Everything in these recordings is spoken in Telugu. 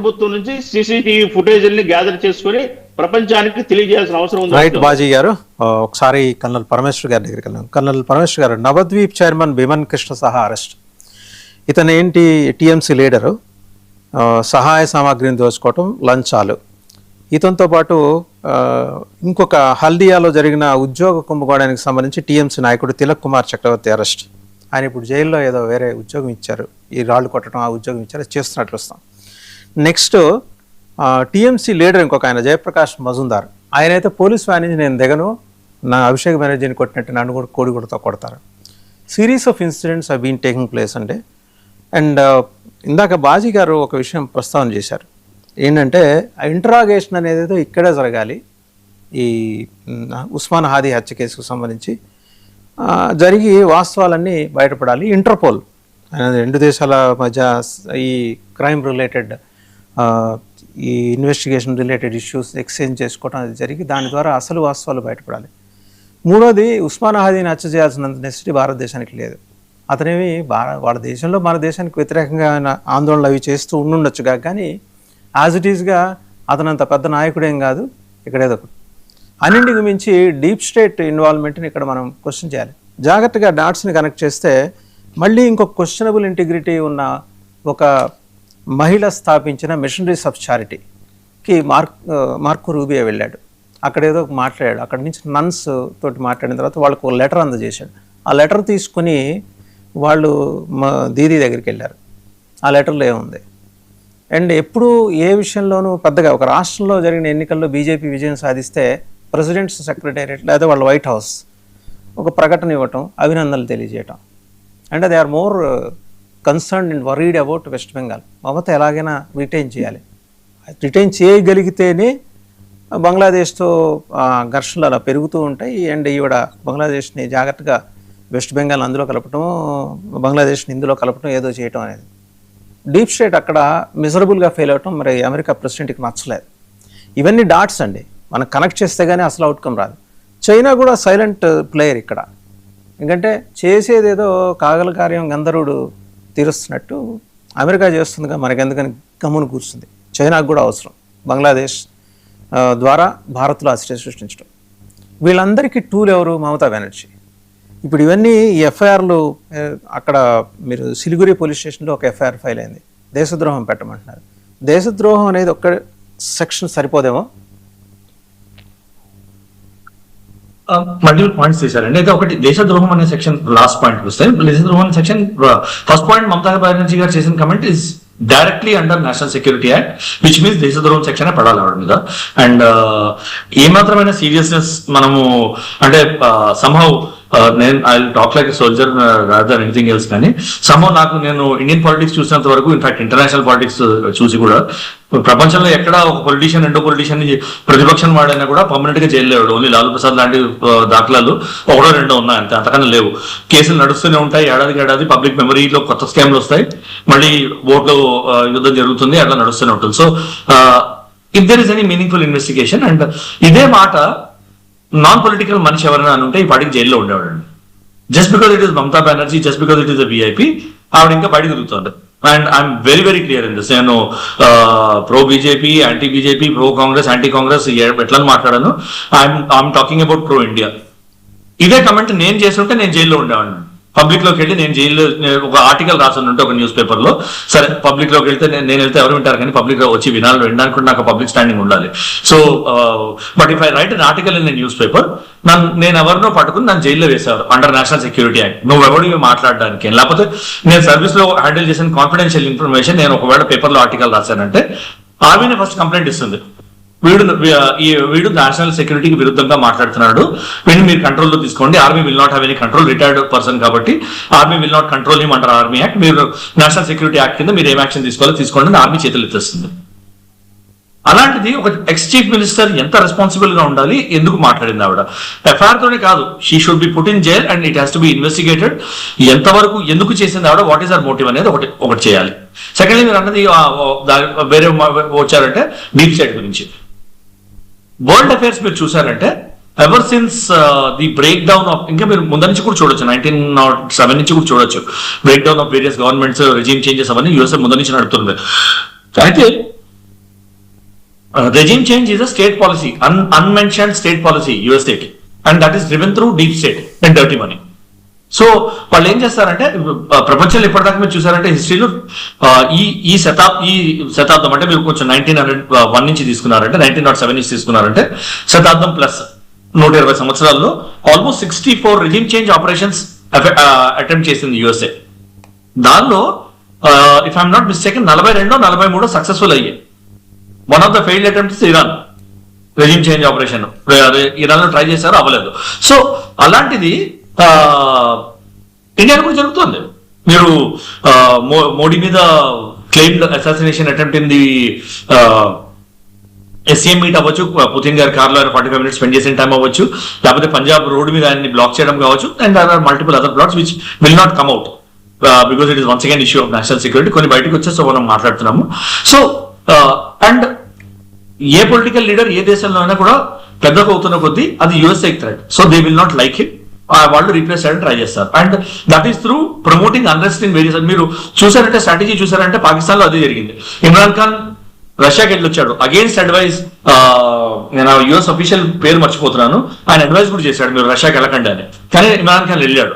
ప్రభుత్వం నుంచి సీసీటీవీ ఫుటేజ్ని గ్యాదర్ చేసుకుని ప్రపంచానికి తెలియజేయాల్సిన అవసరం ఉంది. రైట్ బాజీ గారు, ఒకసారి కర్నల్ పరమేశ్వర్ గారి దగ్గరికి వెళ్ళాం. కర్నల్ పరమేశ్వర్ గారు, నవద్వీప్ చైర్మన్ బిమన్ కృష్ణ సహా అరెస్ట్. ఇతను ఏంటి, టీఎంసీ లీడరు, సహాయ సామాగ్రిని దోచుకోవటం, లంచాలు. ఇతనితో పాటు ఇంకొక హల్దియాలో జరిగిన ఉద్యోగ కుంభకోణానికి సంబంధించి టీఎంసీ నాయకుడు తిలక్ కుమార్ చక్రవర్తి అరెస్ట్. ఆయన ఇప్పుడు జైల్లో ఏదో వేరే ఉద్యోగం ఇచ్చారు, ఈ రాళ్ళు కొట్టడం ఆ ఉద్యోగం ఇచ్చారు, చేస్తున్నట్లు వస్తాం. నెక్స్ట్ టీఎంసీ లీడర్ ఇంకొక ఆయన జయప్రకాష్ మజుందార్, ఆయన అయితే పోలీస్ వ్యాన్ నుంచి నేను దిగను, నా అభిషేక్ బెనర్జీని కొట్టినట్టు నన్ను కూడా కోడిగుడతో కొడతారు. Series of incidents are been taking place అండి. అండ్ ఇందాక బాజీ గారు ఒక విషయం ప్రస్తావన చేశారు, ఏంటంటే ఇంటరాగేషన్ అనేది ఇక్కడే జరగాలి. ఈ ఉస్మాన్ హాదీ హత్య కేసుకు సంబంధించి జరిగి వాస్తవాలన్నీ బయటపడాలి. ఇంటర్పోల్ రెండు దేశాల మధ్య ఈ క్రైమ్ రిలేటెడ్ ఈ ఇన్వెస్టిగేషన్ రిలేటెడ్ ఇష్యూస్ ఎక్స్చేంజ్ చేసుకోవడం అది జరిగి దాని ద్వారా అసలు వాస్తవాలు బయటపడాలి. మూడోది, ఉస్మాన్ హాదీని హత్య చేయాల్సినంత నెసిటీ భారతదేశానికి లేదు. అతనేమి వాళ్ళ దేశంలో మన దేశానికి వ్యతిరేకంగా ఆందోళనలు అవి చేస్తూ ఉండుండొచ్చుగా, కానీ యాజ్ ఇట్ ఈస్గా అతనంత పెద్ద నాయకుడేం కాదు. ఇక్కడేదో అన్నింటికి మించి డీప్ స్టేట్ ఇన్వాల్వ్మెంట్ని ఇక్కడ మనం క్వశ్చన్ చేయాలి. జాగ్రత్తగా డాట్స్ని కనెక్ట్ చేస్తే మళ్ళీ ఇంకొక క్వశ్చనబుల్ ఇంటిగ్రిటీ ఉన్న ఒక మహిళ స్థాపించిన మిషనరీస్ ఆఫ్ చారిటీకి మార్కో రూబియో వెళ్ళాడు. అక్కడ ఏదో మాట్లాడాడు. అక్కడి నుంచి నన్స్ తోటి మాట్లాడిన తర్వాత వాళ్ళకు ఒక లెటర్ అందజేశాడు. ఆ లెటర్ తీసుకుని వాళ్ళు మా దీదీ దగ్గరికి వెళ్ళారు. ఆ లెటర్లో ఏముంది, అండ్ ఎప్పుడు ఏ విషయంలోనూ పెద్దగా ఒక రాష్ట్రంలో జరిగిన ఎన్నికల్లో బీజేపీ విజయం సాధిస్తే ప్రెసిడెంట్స్ సెక్రటేరియట్ లేదా వాళ్ళ వైట్ హౌస్ ఒక ప్రకటన ఇవ్వటం, అభినందనలు తెలియజేయటం. And they are more concerned and worried about West Bengal. Mamata ఎలాగైనా రిటైన్ చేయాలి, రిటైన్ చేయగలిగితేనే బంగ్లాదేశ్తో ఘర్షణలు అలా పెరుగుతూ ఉంటాయి. అండ్ ఈవిడ బంగ్లాదేశ్ని జాగ్రత్తగా వెస్ట్ బెంగాల్ అందులో కలపటం, బంగ్లాదేశ్ని ఇందులో కలపటం, ఏదో చేయటం అనేది. డీప్ స్టేట్ అక్కడ మిజరబుల్గా ఫెయిల్ అవటం మరి అమెరికా ప్రెసిడెంట్కి నచ్చలేదు. ఇవన్నీ డాట్స్ అండి, మనం కనెక్ట్ చేస్తే కానీ అసలు అవుట్కమ్ రాదు. చైనా కూడా సైలెంట్ ప్లేయర్ ఇక్కడ. ఎందుకంటే చేసేదేదో కాగల కార్యం గంధర్వుడు తీరుస్తున్నట్టు అమెరికా చేస్తుందిగా, మనకెందుకని గమ్మును కూర్చుంది. చైనాకు కూడా అవసరం బంగ్లాదేశ్ ద్వారా భారత్లో అసిస్టెన్స్ సృష్టించడం. వీళ్ళందరికీ టూల్ ఎవరు, మమతా బెనర్జీ. ఇప్పుడు ఇవన్నీ ఎఫ్ఐఆర్లు అక్కడ మీరు సిలిగురి పోలీస్ స్టేషన్లో ఒక ఎఫ్ఐఆర్ ఫైల్ అయింది, దేశద్రోహం పెట్టమంటున్నారు. దేశద్రోహం అనేది ఒక్క సెక్షన్ సరిపోదేమో. మల్టిపుల్ పాయింట్స్ తీశారండి. అయితే ఒకటి దేశద్రోహం అనే సెక్షన్ లాస్ట్ పాయింట్ వస్తాయి. దేశద్రోహం అనే section first point, Mamata Banerjee గారు చేసిన comment is directly under national security act, which means దేశద్రోహం సెక్షన్ పడాలి ఆవిడ మీద. అండ్ ఏమాత్రమైన సీరియస్నెస్ మనము అంటే సంహౌ నేను I talk like a soldier rather anything else, కానీ సంహౌ నేను ఇండియన్ పాలిటిక్స్ చూసినంత వరకు, ఇన్ఫాక్ట్ ఇంటర్నేషనల్ పాలిటిక్స్ చూసి కూడా, ప్రపంచంలో ఎక్కడ ఒక పొలిటీషియన్ రెండో పొలిటీషియన్ ప్రతిపక్షం వాడైనా కూడా పర్మనెంట్ గా జైలు లేడు. ఓన్లీ లాలూ ప్రసాద్ లాంటి దాఖలాలు ఒకటో రెండో ఉన్నాయి అంతే, అంతకన్నా లేవు. కేసులు నడుస్తూనే ఉంటాయి, ఏడాది పబ్లిక్ మెమరీలో కొత్త స్కామ్లు వస్తాయి, మళ్ళీ ఓట్లు యుద్ధం జరుగుతుంది, అట్లా నడుస్తూనే ఉంటుంది. So if there is any meaningful investigation, and ఇదే మాట నాన్ పొలిటికల్ మనిషి ఎవరైనా ఉంటే ఈ పార్టీకి జైల్లో ఉండేవాడండి. Just because it is Mamata Banerjee, just because it is a VIP, ఆవిడ ఇంకా బయట తిరుగుతుంది. And I'm very very clear in this. నేను pro BJP, anti BJP, pro Congress, anti Congress ఎట్లా మాట్లాడాను. I'm talking about pro India. ఇదే కమెంట్ నేను చేస్తుంటే నేను జైల్లో ఉండేవాడిని. పబ్లిక్ లోకి వెళ్ళి నేను జైల్లో ఒక ఆర్టికల్ రాస్తుంటే ఒక న్యూస్ పేపర్ లో, సరే పబ్లిక్ లోకి వెళ్తే నేను వెళ్తే ఎవరు వింటారు, కానీ పబ్లిక్ లో వచ్చి వినడానికి కూడా నాకు పబ్లిక్ స్టాండింగ్ ఉండాలి. So but if I write an article in news paper, నేను ఎవరినో పట్టుకుని నన్ను జైల్లో వేసేవారు అండర్ నేషనల్ సెక్యూరిటీ యాక్ట్. నువ్వు ఎవరు మాట్లాడడానికి, లేకపోతే నేను సర్వీస్ లో హ్యాండిల్ చేసిన కాన్ఫిడెన్షియల్ ఇన్ఫర్మేషన్ నేను ఒకవేళ పేపర్ లో ఆర్టికల్ రాశానంటే ఆర్మీని ఫస్ట్ కంప్లైంట్ ఇస్తుంది. వీడు నేషనల్ సెక్యూరిటీకి విరుద్ధంగా మాట్లాడుతున్నాడు, వీడిని మీరు కంట్రోల్లో తీసుకోండి. Army will not have any control, retired person కాబట్టి army will not control him under army act. మీరు నేషనల్ సెక్యూరిటీ యాక్ట్ కింద మీరు ఏం యాక్షన్ తీసుకోవాలో తీసుకోండి అని ఆర్మీ చేతులు ఎత్తేస్తుంది. అలాంటిది ఒక ఎక్స్ చీఫ్ మినిస్టర్ ఎంత రెస్పాన్సిబుల్ గా ఉండాలి, ఎందుకు మాట్లాడింది ఆవిడ? ఎఫ్ఐఆర్ తోనే కాదు, she should be put in jail and it has to be investigated. ఎంతవరకు ఎందుకు చేసింది ఆవిడ, వాట్ ఈస్ అవర్ మోటివ్ అనేది ఒకటి చేయాలి. సెకండ్లీ మీరు అన్నది వేరే వచ్చారంటే డీప్ స్టేట్ గురించి. వరల్డ్ అఫైర్స్ మీరు చూసారంటే ever since the break down of, ఇంకా మీరు ముందు నుంచి కూడా చూడొచ్చు, 1907 నుంచి కూడా చూడొచ్చు, break down of various governments, regime changes అవన్నీ యూఎస్ఏ ముందు నుంచి నడుపుతుంది. అయితే regime change is a state policy, unmentioned state policy, US state, and that is driven through deep state and dirty money. So వాళ్ళు ఏం చేస్తారంటే ప్రపంచంలో ఇప్పటిదాకా మీరు చూసారంటే హిస్టరీలో ఈ శతాబ్దం అంటే మీరు కొంచెం 1901 నుంచి తీసుకున్నారంటే 1907 నుంచి తీసుకున్నారంటే శతాబ్దం ప్లస్ 120 సంవత్సరాల్లో almost 64 regime change operations attempt చేసింది యుఎస్ఏ. దానిలో if I'm not mistaken 42-43 successful అయ్యాయి. One of the failed attempts Iran regime change operation, Iran లో ట్రై చేశారు, అవ్వలేదు. సో అలాంటిది ఇండియాలో కూడా జరుగుతుంది. మీరు మోడీ మీద claimed assassination attempt in the SCM meet అవ్వచ్చు, పుతిన్ గారి కార్లో 45 minutes స్పెండ్ చేసిన టైం అవ్వచ్చు, లేకపోతే పంజాబ్ రోడ్ మీద ఆయన్ని బ్లాక్ చేయడం కావచ్చు, and there are multiple other blocks which will not come out because it is once again issue of national security. కొన్ని బయటకు వచ్చేసి మనం మాట్లాడుతున్నాము. సో అండ్ ఏ పొలిటికల్ లీడర్ ఏ దేశంలో అయినా కూడా పెద్దగా అవుతున్న కొద్దీ అది USA threat. So they will not like it, వాళ్ళు రీప్లేస్ చేయడానికి ట్రై చేస్తారు. And that is through promoting unrest in various. మీరు చూసారంటే స్ట్రాటజీ చూసారంటే పాకిస్తాన్ లో అదే జరిగింది. ఇమ్రాన్ ఖాన్ రష్యాకి వెళ్ళొచ్చాడు, అగేన్స్ట్ అడ్వైజ్, నేను యుఎస్ అఫీషియల్ పేరు మర్చిపోతున్నాను, ఆయన అడ్వైజ్ కూడా చేశాడు మీరు రష్యాకి వెళ్ళకండి అని. కానీ ఇమ్రాన్ ఖాన్ వెళ్ళాడు.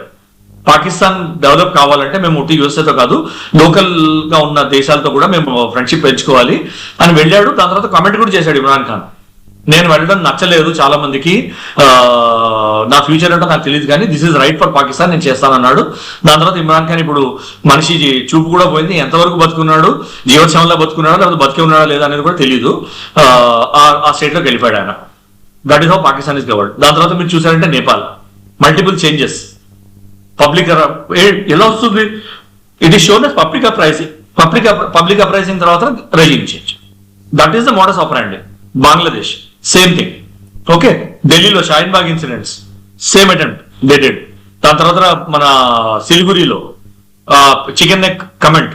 పాకిస్తాన్ డెవలప్ కావాలంటే మేము ఒకటి యుఎస్ఏతో కాదు లోకల్ గా ఉన్న దేశాలతో కూడా మేము ఫ్రెండ్షిప్ పెంచుకోవాలి అని వెళ్ళాడు. దాని తర్వాత కామెంట్ కూడా చేశాడు ఇమ్రాన్ ఖాన్, నేను వెళ్ళడం నచ్చలేదు చాలా మందికి, నా ఫ్యూచర్ అంటే నాకు తెలియదు కానీ this is right for Pakistan, నేను చేస్తానన్నాడు. దాని తర్వాత ఇమ్రాన్ ఖాన్ ఇప్పుడు మనిషి చూపు కూడా పోయింది, ఎంతవరకు బతుకున్నాడు, జీవోత్సవంలో బతుకున్నాడు లేకపోతే బతికే ఉన్నాడా లేదా అనేది కూడా తెలియదు. ఆ స్టేట్ లోకి వెళ్ళిపోయాడు ఆయన. That is how Pakistan is governed. దాని తర్వాత మీరు చూసారంటే నేపాల్, మల్టిపుల్ చేంజెస్, పబ్లిక్ ఎలా వస్తుంది, it is shown public uprising, public uprising తర్వాత regime change. That is the modus operandi. Bangladesh same thing. Okay, ఢిల్లీలో Shaheen Bagh incidents same attempt they did. దాని తర్వాత మన సిలిగురిలో చికెన్ నెక్ కమెంట్,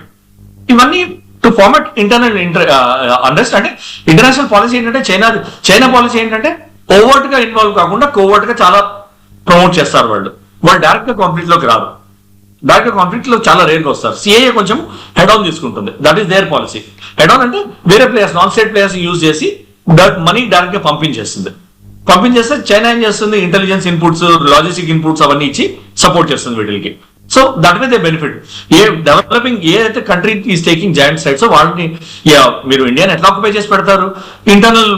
ఇవన్నీ టు ఫార్మట్ ఇంటర్నల్ అండర్స్ట్. అంటే ఇంటర్నేషనల్ పాలసీ ఏంటంటే చైనా పాలసీ ఏంటంటే ఓవర్ట్ గా ఇన్వాల్వ్ కాకుండా కోవర్ట్ గా చాలా ప్రమోట్ చేస్తారు. వాళ్ళు డైరెక్ట్ గా కాన్ఫ్లిక్ట్ లోకి రారు, డైరెక్ట్ గా కాన్ఫ్లిక్ట్ లో చాలా రేర్ గా వస్తారు. సిఏఏ కొంచెం హెడ్ ఆన్ తీసుకుంటుంది, that is their policy. Head on అంటే వేరే players, non state players use చేసి మనీ డైరెక్ట్ గా పంపించేస్తే చైనా ఏం చేస్తుంది, ఇంటెలిజెన్స్ ఇన్పుట్స్, లాజిస్టిక్ ఇన్పుట్స్ అవన్నీ ఇచ్చి సపోర్ట్ చేస్తుంది వీటికి. So that way they benefit. A developing a అయితే country is taking joint sides వాళ్ళని మీరు ఇండియాని ఎట్లా ఆక్యుపై చేసి పెడతారు. ఇంటర్నల్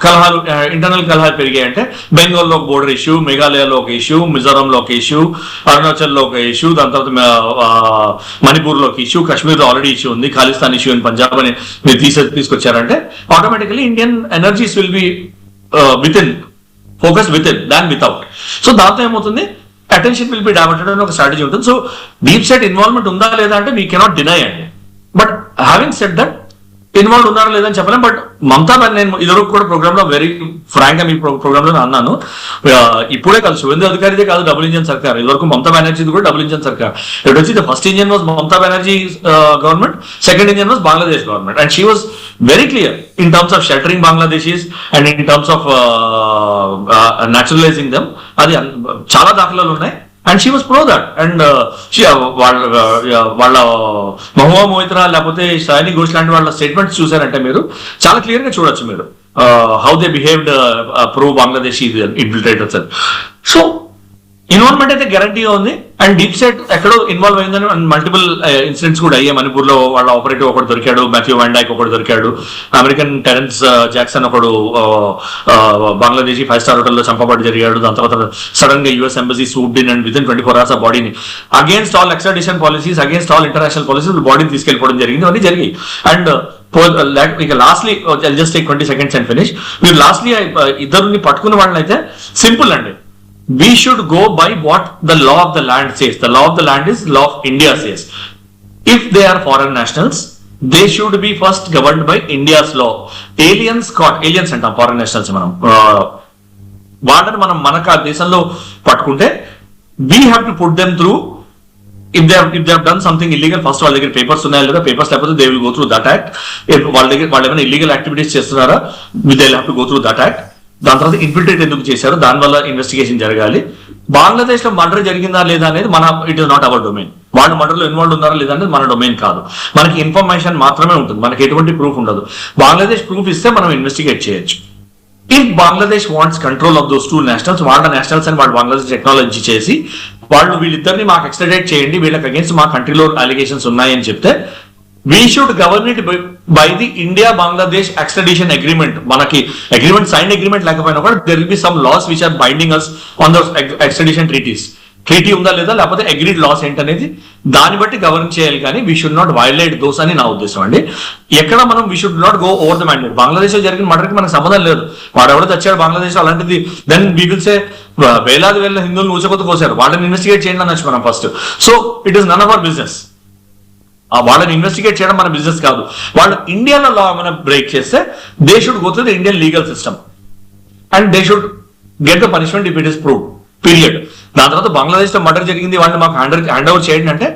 కలహాలు పెరిగాయంటే బెంగాల్లో ఒక బోర్డర్ ఇష్యూ, మేఘాలయలో ఒక ఇష్యూ, మిజోరాంలో ఒక ఇష్యూ, అరుణాచల్లో ఒక ఇష్యూ, దాని తర్వాత మణిపూర్లో ఒక ఇష్యూ, కాశ్మీర్లో ఆల్రెడీ ఇష్యూ ఉంది, ఖాళిస్తాన్ ఇష్యూ ఇన్ పంజాబ్ అని మీరు తీసుకొచ్చారంటే automatically Indian energies will be focus within than without. So దాంతో ఏమవుతుంది, అటెన్షన్ విల్ బి డైవర్టెడ్ అని ఒక స్ట్రాటజీ ఉంటుంది. సో డీప్ స్టేట్ ఇన్వాల్వ్మెంట్ ఉందా లేదా అంటే వీ కెనాట్ డినై అండి. But having said that involve ఉన్నారా లేదని చెప్పలేం. బట్ మమతా బెనర్జీ, నేను ఇదివరకు కూడా ప్రోగ్రామ్ లో వెరీ ఫ్రాంక్ గా మీ ప్రోగ్రామ్ లో అన్నాను, ఇప్పుడే కాదు శువేందు అధికారిదే కాదు డబుల్ ఇంజన్ సర్కార్, ఇదివరకు మమతా బెనర్జీ కూడా డబుల్ ఇంజన్ సర్కార్. ఇట్ వచ్చి the first engine was Mamata Banerjee government, second engine was Bangladesh government, and she was very clear in terms of sheltering Bangladeshis and in terms of naturalising them. అది చాలా దాఖలాలు ఉన్నాయి. And she was pro that. And వాళ్ళ మహువా మొయిత్రా లేకపోతే షాయిని ఘోష్ లాంటి వాళ్ళ స్టేట్మెంట్స్ చూసారంటే మీరు చాలా క్లియర్ గా చూడొచ్చు మీరు how they behaved pro Bangladeshi infiltrators. So involvement అయితే గ్యారంటీగా ఉంది. అండ్ డీప్ స్టేట్ ఎక్కడో ఇన్వాల్వ్ అయిందని మల్టిపుల్ ఇన్సిడెంట్స్ కూడా అయ్యాయి. మణిపూర్ లో వాళ్ళ ఆపరేటివ్ ఒకటి దొరికాడు, మాథ్యూ వాన్ డైక్ ఒకటి దొరికాడు, అమెరికన్ టెరెన్స్ జాక్సన్ ఒకడు బంగ్లాదేశీ 5-star హోటల్లో చంపబడి జరిగాడు. దాని తర్వాత సడన్ గా US embassy swooped in and within 24 hours ఆ బాడీని against all extradition policies, against all international policies బాడీని తీసుకెళ్ళిపోవడం జరిగింది. అవన్నీ జరిగాయి. అండ్ ఇక lastly just take 20 seconds and finish. మీరు లాస్ట్లీ ఇద్దరిని పట్టుకున్న వాళ్ళని అయితే సింపుల్ అండి, we should go by what the law of the land says. The law of the land is law of India says. If they are foreign nationals, they should be first governed by India's law. Aliens అంటాం, foreign nationals మనం వాళ్ళని మనకు ఆ దేశంలో పట్టుకుంటే we have to put them through. If they have done something illegal, first వాళ్ళ దగ్గర పేపర్స్ ఉన్నాయా లేదా, పేపర్స్ లేకపోతే they will go through that act. వాళ్ళు ఏమైనా ఇల్లీగల్ యాక్టివిటీస్ చేస్తున్నారా, they will have to go through that act. దాని తర్వాత ఇన్ఫిల్ట్రేట్ ఎందుకు చేశారు, దానివల్ల ఇన్వెస్టిగేషన్ జరగాలి. బంగ్లాదేశ్ లో మర్డర్ జరిగిందా లేదా అనేది it is not our domain. వాళ్ళు మర్డర్లో ఇన్వాల్వ్ ఉన్నారా లేదంటే మన డొమైన్ కాదు. మనకి ఇన్ఫర్మేషన్ మాత్రమే ఉంటుంది, మనకి ఎటువంటి ప్రూఫ్ ఉండదు. బంగ్లాదేశ్ ప్రూఫ్ ఇస్తే మనం ఇన్వెస్టిగేట్ చేయొచ్చు. If Bangladesh wants control of those 2 nationals, వాళ్ళ నేషనల్స్ అని వాళ్ళు బంగ్లాదేశ్ టెక్నాలజీ చేసి వాళ్ళు వీళ్ళిద్దరిని మాకు ఎక్స్ట్రాడేట్ చేయండి, వీళ్ళకి అగేన్స్ట్ మా కంట్రీలో అలిగేషన్స్ ఉన్నాయని చెప్తే we should govern it by the India Bangladesh extradition agreement. మనకి అగ్రిమెంట్ సైన్ అగ్రిమెంట్ లేకపోయినా కూడా there will be some laws which are binding us on those extradition treaties. Treaty ఉందా లేదా లేకపోతే అగ్రీడ్ లాస్ ఏంటనేది దాన్ని బట్టి గవర్న్ చేయాలి, కానీ we should not violate those అని నా ఉద్దేశం అండి. ఎక్కడ మనం we should not go over the mandate. Bangladesh లో జరిగిన మర్డర్కి మనకు సంబంధం లేదు, వాడు ఎవడో తెచ్చాడు బంగ్లాదేశ్ అలాంటిది, దెన్ వీ విల్ సే వేలాది వేల హిందువులు ఊచకొత్తు కోసారు, వాళ్ళని ఇన్వెస్టిగేట్ చేయండి అనొచ్చు మనం first. So it is none of our business. వాళ్ళని ఇన్వెస్టిగేట్ చేయడం మన బిజినెస్ కాదు. వాళ్ళు ఇండియాలో లా ఏమైనా బ్రేక్ చేస్తే they should go through the Indian legal system and they should get the punishment if it is proved, period. దాని తర్వాత బంగ్లాదేశ్ లో మర్డర్ జరిగింది, వాళ్ళని మాకు హ్యాండ్ ఓవర్ చేయండి అంటే